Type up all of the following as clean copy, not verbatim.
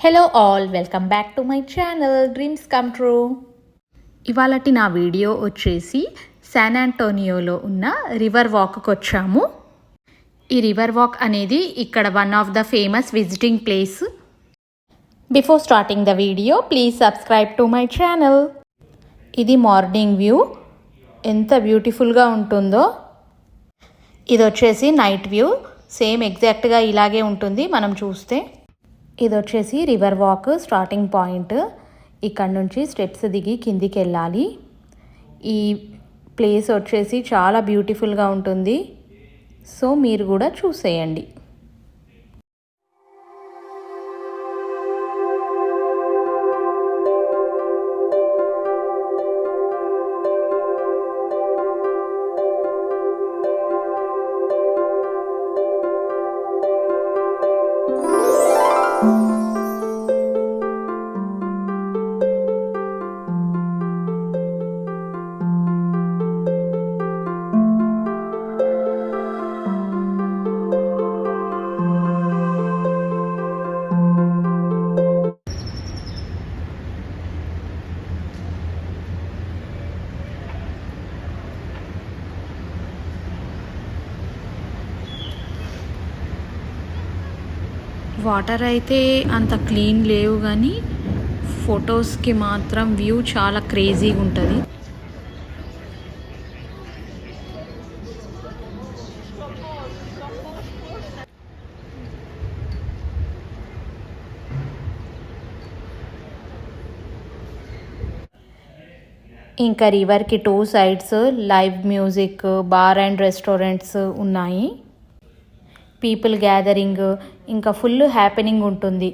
Hello all, welcome back to my channel dreams come true. ఇవాళటి నా video వచ్చేసి San ఆంటోనియోలో ఉన్న రివర్ వాక్కి వచ్చాము. ఈ రివర్ వాక్ అనేది ఇక్కడ one of the famous visiting place. Before starting the video please subscribe to my channel. ఇది morning view, ఎంత బ్యూటిఫుల్గా ఉంటుందో. ఇది వచ్చేసి నైట్ వ్యూ, సేమ్ ఎగ్జాక్ట్గా ఇలాగే ఉంటుంది మనం చూస్తే. ఇది వచ్చేసి రివర్ వాక్ స్టార్టింగ్ పాయింట్. ఇక్కడ నుంచి స్టెప్స్ దిగి కిందికి వెళ్ళాలి. ఈ ప్లేస్ వచ్చేసి చాలా బ్యూటిఫుల్గా ఉంటుంది, సో మీరు కూడా చూసేయండి. వాటర్ అయితే అంత క్లీన్ లేవు, కానీ ఫొటోస్కి మాత్రం వ్యూ చాలా క్రేజీగా ఉంటుంది. ఇంకా రివర్కి 2 sides live music, bar and restaurants ఉన్నాయి. పీపుల్ గ్యాదరింగ్, ఇంకా ఫుల్ హ్యాపెనింగ్ ఉంటుంది.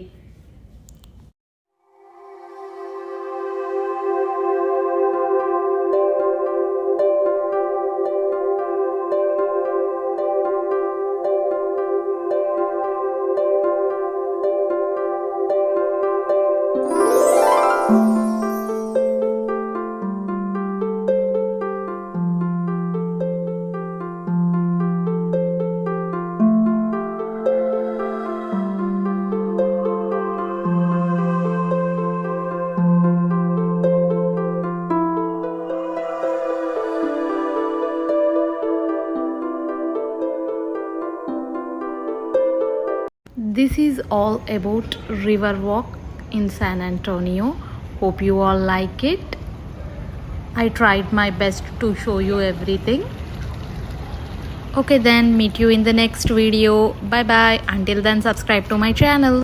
This is all about river walk in San Antonio. Hope you all like it. I tried my best to show you everything. Okay then, meet you in the next video. Bye bye. Until then, subscribe to my channel.